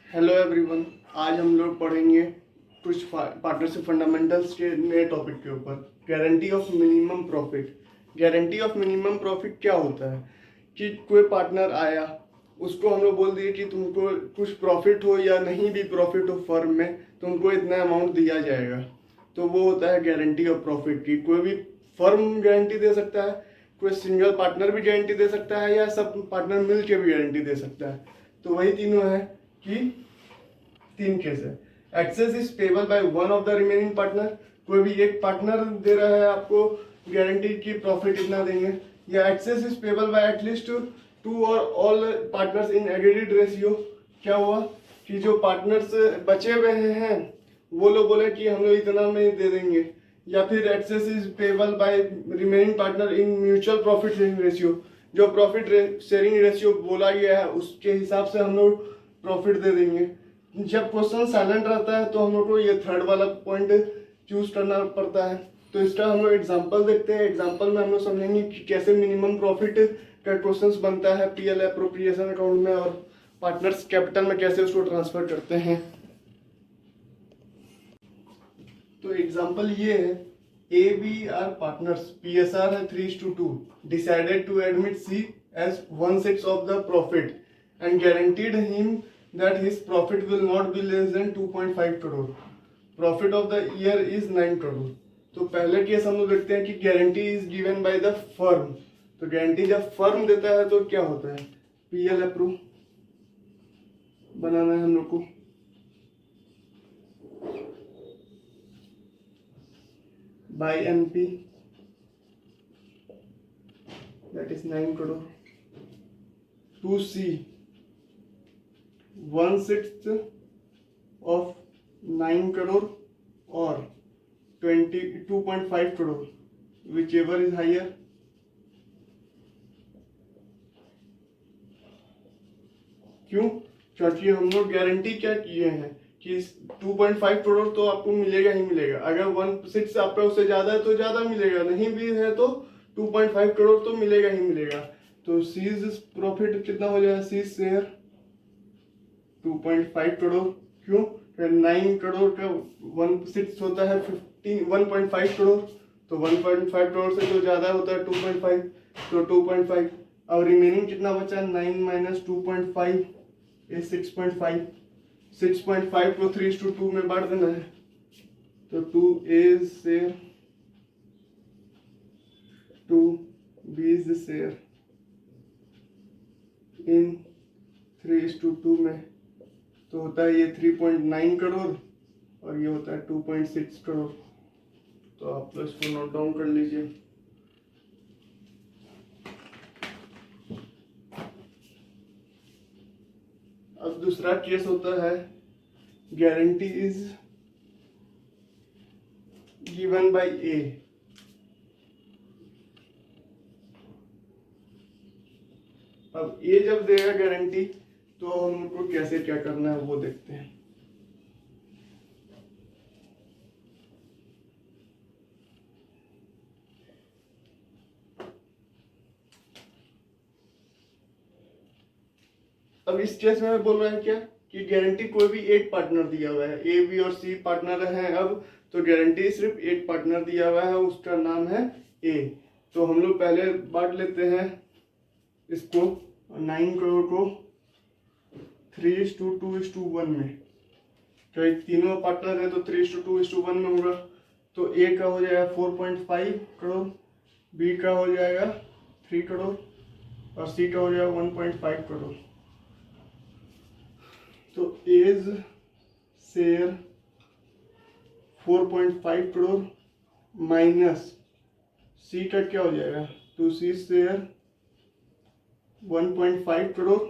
Hello everyone. आज हम लोग पढ़ेंगे कुछ पार्टनरशिप फंडामेंटल्स के नए टॉपिक के ऊपर। Guarantee of minimum profit. Guarantee of minimum profit क्या होता है कि कोई पार्टनर आया, उसको हम लोग बोल दिए कि तुमको कुछ प्रॉफिट हो या नहीं भी प्रॉफिट हो फर्म में, तुमको इतना अमाउंट दिया जाएगा। तो वो होता है गारंटी ऑफ प्रॉफिट की। कोई भी फर्म गारंटी दे सकता है, कोई सिंगल पार्टनर भी गारंटी दे सकता है, या सब पार्टनर मिल के भी गारंटी दे सकता है। तो वही तीनों है कि तीन केस है। Excess is payable by one of the remaining partner. कोई भी एक पार्टनर दे रहा है आपको गारंटी की प्रॉफिट इतना देंगे, या excess is payable by at least two or all partners in agreed ratio. क्या हुआ कि जो पार्टनर्स बचे हुए हैं वो लोग बोले कि हम लोग इतना में दे देंगे, या फिर excess is payable by remaining partner in mutual profit sharing ratio. जो प्रॉफिट शेयरिंग रेशियो बोला गया है उसके हिसाब से हम लोग प्रॉफिट दे देंगे। जब क्वेश्चन साइलेंट रहता है तो हम लोग को ये थर्ड वाला पॉइंट चूज करना पड़ता है। तो इसका हम लोग एग्जांपल देखते हैं। एग्जांपल में हम लोग समझेंगे कि कैसे मिनिमम प्रॉफिट का क्वेश्चन बनता है पीएल एप्रोप्रिएशन अकाउंट में, और पार्टनर्स कैपिटल में कैसे उसको ट्रांसफर करते हैं। तो एग्जांपल ये है, A B are partners, PSR है 3:2, decided to admit C as 1/6 of the profit and guaranteed him that his profit will not be less than 2.5 crore. Profit of the year is 9 crore. तो पहले case हम लोग देखते हैं कि guarantee is given by the firm. तो guarantee जब firm देता है तो क्या होता है, पीएल अप्रूव बनाना है हम लोग को। By NP that is 9 crore to C 1/6 of 9 crore or 22.5 crore, whichever is higher। क्यों? क्योंकि हम लोग गारंटी क्या किए हैं कि 2.5 करोड़ तो आपको मिलेगा ही मिलेगा। अगर 1/6 आपका उससे ज्यादा है तो ज्यादा मिलेगा, नहीं भी है तो 2.5 करोड़ तो मिलेगा ही मिलेगा। तो सीज प्रॉफिट कितना हो जाएगा, सीज शेयर 2.5 करोड़। क्यों? 9 करोड़ का 1/6 होता है 1.5 करोड़। तो 1.5 करोड़ से जो ज्यादा होता है 2.5, तो 2.5। और रिमेनिंग कितना बचा, 9 माइनस 2.5 इज 6.5। 6.5 को 3:2 में बांट देना है। तो 2 is share, 2 B is share in 3:2 में। तो होता है ये 3.9 करोड़ और ये होता है 2.6 करोड़। तो आप तो इसको नोट डाउन कर लीजिए। अब दूसरा केस होता है, गारंटी इज गिवन बाय ए। अब ए जब देगा गारंटी तो हमको कैसे क्या करना है वो देखते हैं। अब इस केस में बोल रहा है क्या कि गारंटी कोई भी एक पार्टनर दिया हुआ है, ए बी और सी पार्टनर हैं। अब तो गारंटी सिर्फ एक पार्टनर दिया हुआ है, उसका नाम है ए। तो हम लोग पहले बांट लेते हैं इसको 9 करोड़ को 3:2:1 में। तो तीनों पार्टनर है तो 3:2:1 में होगा। तो ए का हो जाएगा 4.5 करोड़, बी का हो जाएगा 3 करोड़ और सी का हो जाएगा 1.5 करोड़। तो एज शेयर 4.5 करोड़ माइनस सी का क्या हो जाएगा, तो सी शेयर 1.5 करोड़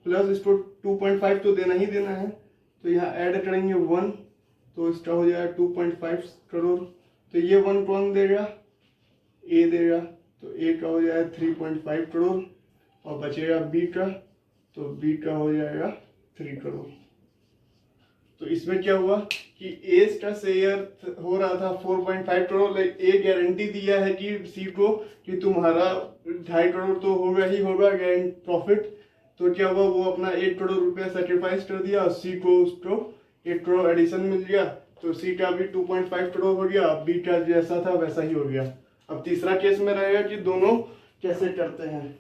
प्लस इसको 2.5 तो देना ही देना है, तो यहाँ ऐड करेंगे 1, तो इसका हो जाएगा 2.5 करोड़। तो ये 1 कौन देगा, ए देगा। तो ए का हो जाएगा 3.5 करोड़ और बचेगा बी का, तो बी का हो जाएगा 3 करोड़। तो इसमें क्या हुआ कि ए का शेयर हो रहा था 4.5 करोड़। ए गारंटी दिया है कि सी को कि तुम्हारा 2.5 करोड़ तो होगा ही होगा प्रॉफिट, तो क्या हुआ, वो अपना 1 करोड़ रुपया सेक्रीफाइस कर दिया, सी को उसको 1 करोड़ एडिशन मिल गया, तो सी का भी 2.5 करोड़ हो गया, बी का जैसा था वैसा ही हो गया। अब तीसरा केस में रहेगा कि दोनों कैसे करते हैं।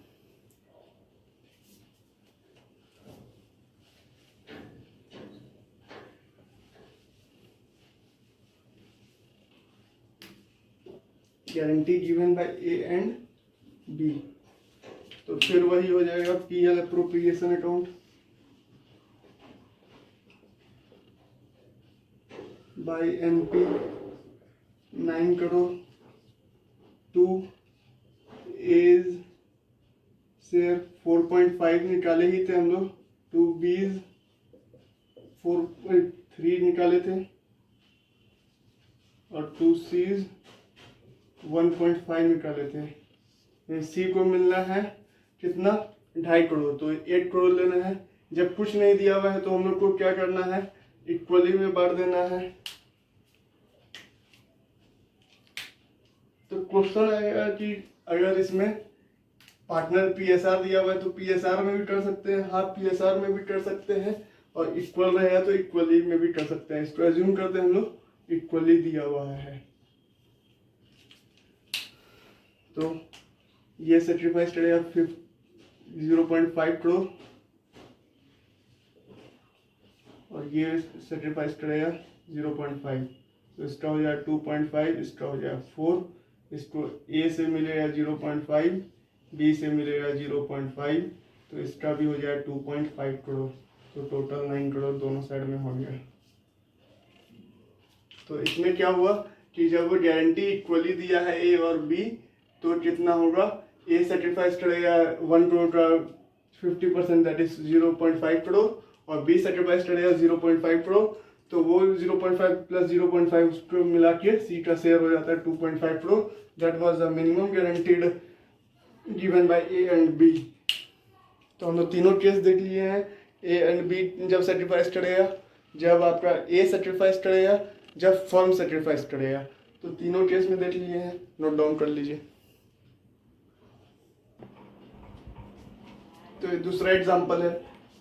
Guarantee given by A and B, तो फिर वही हो जाएगा PL appropriation account by NP 9 crore to as share 4.5 निकाले ही थे हम लोग, टू बीज 4.3 निकाले थे और टू सीज 1.5 निकाले थे। सी को मिलना है कितना, 2.5 करोड़, तो 1 करोड़ लेना है। जब कुछ नहीं दिया हुआ है तो हम लोग को क्या करना है, इक्वली में बांट देना है। तो क्वेश्चन आएगा कि अगर इसमें पार्टनर पीएसआर दिया हुआ है तो पीएसआर में भी कर सकते हैं, हाफ पीएसआर में भी कर सकते हैं, और इक्वल रहेगा तो इक्वली में भी कर सकते हैं। इसको एज्यूम करते हैं हम लोग इक्वली दिया हुआ है। तो ये सेक्रीफाइस करेगा 0.5 करोड़ और ये सेक्रीफाइस करेगा 0.5, तो इसका हो जाएगा 2.5, इसका हो जाएगा 4, इसको ए से मिलेगा 0.5, बी से मिलेगा 0.5, तो इसका भी हो जाएगा 2.5 करोड़, तो टोटल 9 करोड़ दोनों साइड में हो गया। तो इसमें क्या हुआ कि जब वो गारंटी इक्वली दिया है ए और बी, तो कितना होगा, ए सेक्रीफाइस करेगा 1 करोड़ का 50%, दैट इज 0.5 करोड़, और बी सेक्रीफाइस करेगा 0.5 करोड़, तो वो 0.5 प्लस 0.5 उसको मिला के सी का शेयर हो जाता है 2.5 crore. That was the minimum guaranteed given by A and B. तो हम लोग तीनों केस देख लिए हैं, ए एंड बी जब सेक्रीफाइस करेगा, जब आपका ए सेक्रीफाइस करेगा, जब फर्म सेक्रीफाइस करेगा, तो तीनों केस में देख लिए हैं, नोट डाउन कर लीजिए। तो दूसरा एग्जांपल है,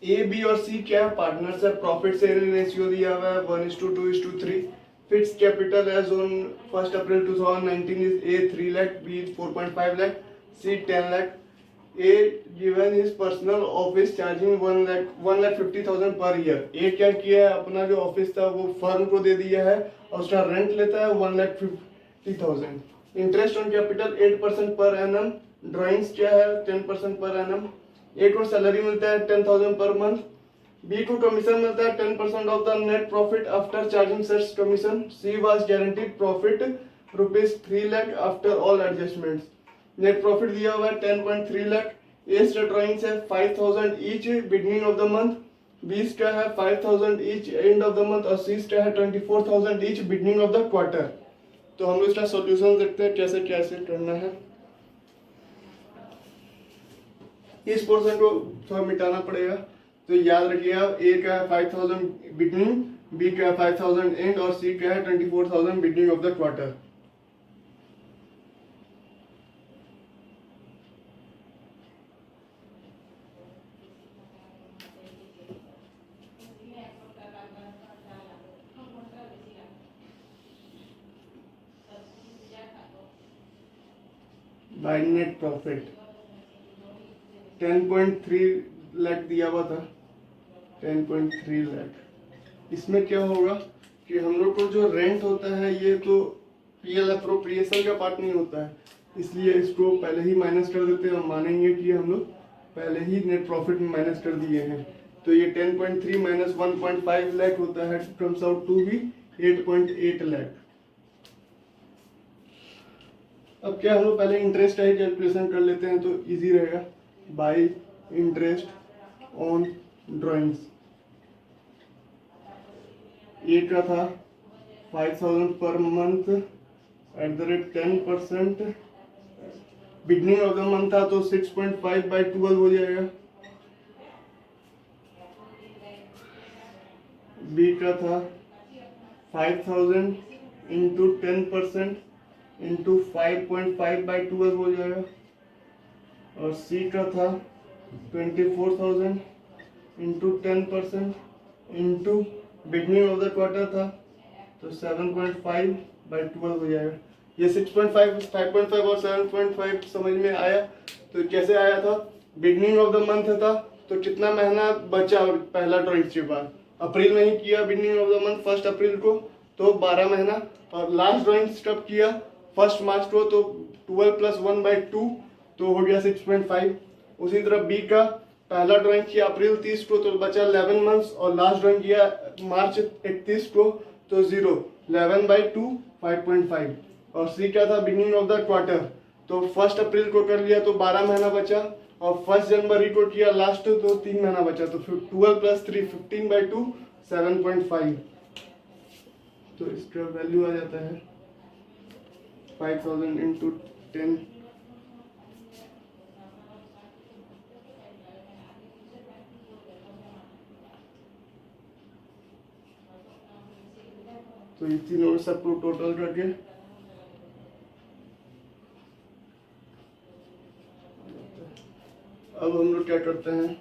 ए बी और सी क्या है, पार्टनर्स है, प्रॉफिट शेयरिंग रेशियो दिया हुआ है 1:2:3, fixed capital as on 1 April 2019 is A 3 lakh, B 4.5 lakh, C 10 lakh. A given his personal office charging 1,50,000 per year. ए क्या किया है, अपना जो ऑफिस था वो फर्म को दे दिया है और उसका रेंट लेता है 1,50,000। Interest on capital 8% per annum, drawings क्या है 10% पर एनम। ए को सैलरी मिलता है 10,000 पर मंथ, बी को कमीशन मिलता है 10% of the net profit after charging sets commission, she was guaranteed profit ₹3 lakh after all adjustments. Net profit दिया हुआ है 10.3 लाख, ए का ड्राइंग्स है 5,000 each beginning of the month, B का है 5,000 each end of the month, और सी का है 24,000 each beginning of the quarter. तो हम इसका सॉल्यूशन देखते हैं कैसे कैसे करना है। इस पोर्शन को थोड़ा मिटाना पड़ेगा, तो याद रखिएगा ए का है 5,000 बिगनिंग, बी का है 5,000 एंड, और सी का है 24,000 beginning of the quarter. By net profit 10.3 lakh दिया हुआ था, 10.3 लाख। इसमें क्या होगा कि हम लोग को जो रेंट होता है ये तो पीएल अप्रोप्रिएशन का पार्ट नहीं होता है, इसलिए इसको पहले ही माइनस कर देते हैं और मानेंगे कि हम लोग पहले ही नेट प्रॉफिट में माइनस कर दिए हैं। तो ये 10.3 माइनस 1.5 लाख होता है, comes out to be 8.8 lakh. अब क्या हम लोग पहले इंटरेस्ट का ही कैलकुलेशन कर लेते हैं तो इजी रहेगा। बाय इंटरेस्ट ऑन ड्राइंग्स, ए का था 5,000 per month at the rate 10%, beginning of the month था तो 6.5/12 हो जाएगा। बी का था 5,000 इंटू 10% इंटू 5.5/12 हो जाएगा, और सी का था 24,000 into 10% into beginning of the quarter था तो 7.5/12 हो जाएगा। ये 6.5, 5.5 और 7.5 समझ में आया। तो कैसे आया था, बिगनिंग ऑफ द मंथ था तो कितना महीना बचा पहला ड्राइंग के बाद, अप्रैल में ही किया बिगनिंग ऑफ द मंथ 1 अप्रैल को तो 12 महीना, और लास्ट ड्राइंग कब किया 1 मार्च को तो 12 + 1/2 तो हो गया 6.5। उसी तरह बी का पहला ड्राइंग किया अप्रैल 30 को तो बचा 11 मंथ्स, और लास्ट ड्राइंग किया मार्च 31 को तो 0, 11/2 5.5। और सी क्या था, बिगिनिंग ऑफ द क्वार्टर तो 1 अप्रैल को कर लिया तो 12 महीना बचा, और 1 जनवरी को किया लास्ट तो 3 महीना बचा तो 12 + 3 15/2 7.5। तो इसका वैल्यू आ जाता है 5000 इंटू 10। तो ये तीनों सबको टोटल करके अब हम लोग क्या करते हैं,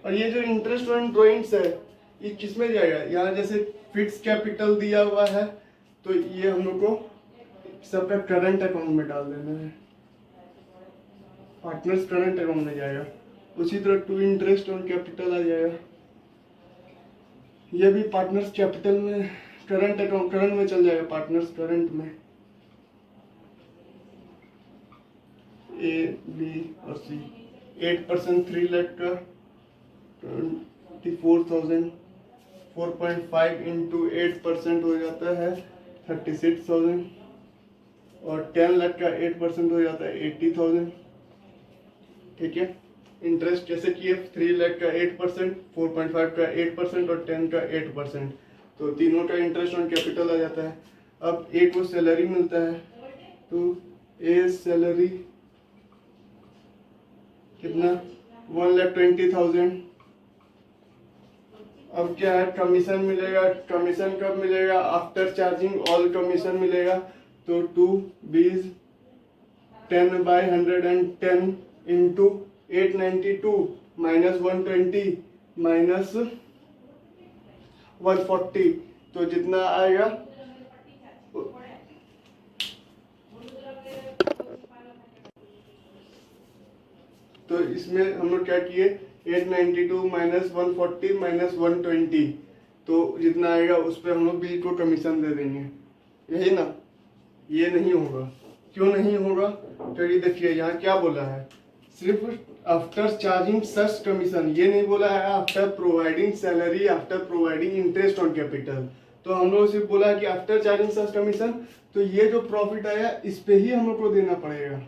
और ये जो इंटरेस्ट ऑन ड्रॉइंग्स है ये किस में जाएगा, यहाँ जैसे फिक्स कैपिटल दिया हुआ है तो ये हम लोग को सबका करंट अकाउंट में डाल देना है, पार्टनर्स करंट अकाउंट में जाएगा। उसी तरह टू इंटरेस्ट ऑन कैपिटल आ जाएगा, ये भी पार्टनर्स कैपिटल में करंट अकाउंट करंट में चल जाएगा, पार्टनर्स करंट में। ए बी और सी 8% 3 लाख का 24,000, 4.5 इंटू 8% हो जाता है 36,000, और 10 लाख का 8% हो जाता है 80,000। ठीक है, इंटरेस्ट कैसे किए, 3 लाख का 8%, 4.5 का 8% और 10 का 8%, तो तीनों का इंटरेस्ट ऑन कैपिटल आ जाता है। अब ए को सैलरी मिलता है तो ए सैलरी कितना 1,20,000। अब क्या है, कमीशन मिलेगा, कमीशन कब मिलेगा, आफ्टर चार्जिंग ऑल कमीशन मिलेगा तो 2 बीज 10/110 इंटू 892 माइनस 120 माइनस 140 तो जितना आएगा तो इसमें हम लोग क्या किए 892 माइनस 140 माइनस 120 तो जितना आएगा उस पर हम लोग बी को कमीशन दे देंगे, यही ना। ये नहीं होगा, क्यों नहीं होगा, क्योंकि देखिए यहाँ क्या बोला है, सिर्फ आफ्टर चार्जिंग सच कमीशन, ये नहीं बोला है after providing salary, after providing interest on capital. तो हम लोग सिर्फ बोला है कि आफ्टर चार्जिंग सच कमीशन, तो ये जो प्रॉफिट आया इस पे ही हम लोग को देना पड़ेगा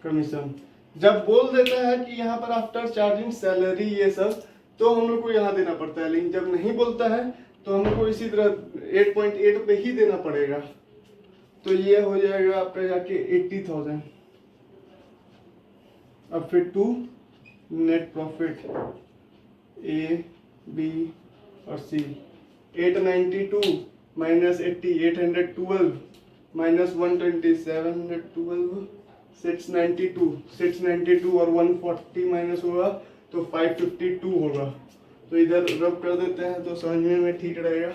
कमीशन। जब बोल देता है कि यहाँ पर आफ्टर चार्जिंग सैलरी ये सब तो हम लोग को यहाँ देना पड़ता है, लेकिन जब नहीं बोलता है तो हम लोग को इसी तरह 8.8 पे ही देना पड़ेगा। तो ये हो जाएगा आपका जाके 80,000। अब फिर to net profit A B और सी 892 माइनस 80 812 माइनस 120 712 692 और 140 माइनस होगा तो 552 होगा। तो इधर रब कर देते हैं तो समझने में ठीक रहेगा।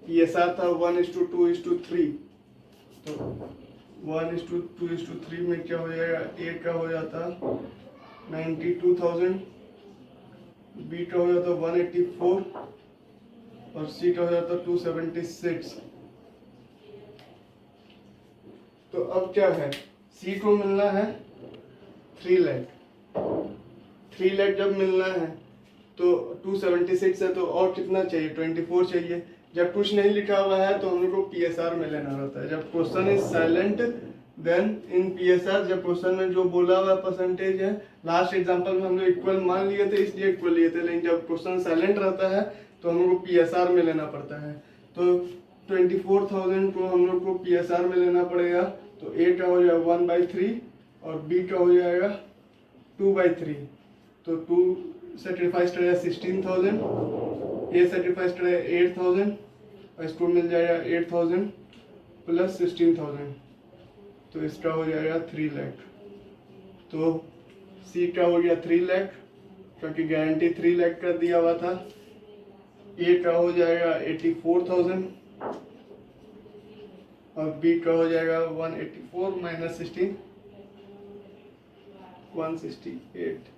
PSR था 1:2:3 तो 1:2:3 में क्या हो जाएगा, ए का हो जाता 92,000, बी का हो जाता 184 और सी का हो जाता 276। तो अब क्या है, सी को मिलना है 3 लाख। 3 लाख जब मिलना है तो 276 है तो और कितना चाहिए 24 चाहिए। जब कुछ नहीं लिखा हुआ है तो हम लोग को PSR में लेना रहता है। जब question is silent then in PSR जब क्वेश्चन में जो बोला हुआ परसेंटेज है, लास्ट एग्जांपल में हम लोग इक्वल मान लिए थे इसलिए इक्वल लिए थे, लेकिन जब क्वेश्चन साइलेंट रहता है तो हम लोग को PSR में लेना पड़ता है। तो 24,000 को हम लोग को PSR में लेना पड़ेगा, तो A का हो जाएगा 1/3 और B का हो जाएगा 2/3। तो 2 सेक्रीफाइस करेगा 16,000, A सेक्रीफाइस करेगा 8,000 और इसको मिल जाएगा 8,000 प्लस 16,000, तो इसका हो जाएगा 3 लाख। तो C का हो गया 3 लाख क्योंकि गारंटी 3 लाख का दिया हुआ था। A का हो जाएगा 84,000 और B का हो जाएगा 184 माइनस 16 168।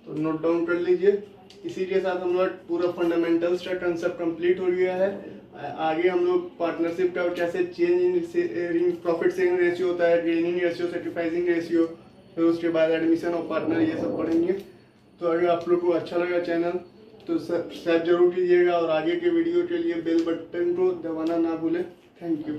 तो नोट डाउन कर लीजिए। इसी के साथ हम लोग पूरा फंडामेंटल्स का कंसेप्ट कंप्लीट हो गया है। आगे हम लोग पार्टनरशिप का कैसे change in profit sharing ratio होता है, गेनिंग रेशियो, सेक्रीफाइसिंग रेशियो, फिर उसके बाद एडमिशन ऑफ पार्टनर, ये सब पढ़ेंगे। तो अगर आप लोग को अच्छा लगा चैनल तो सब्सक्राइब जरूर कीजिएगा और आगे के वीडियो के लिए बेल बटन को दबाना ना भूलें। Thank you.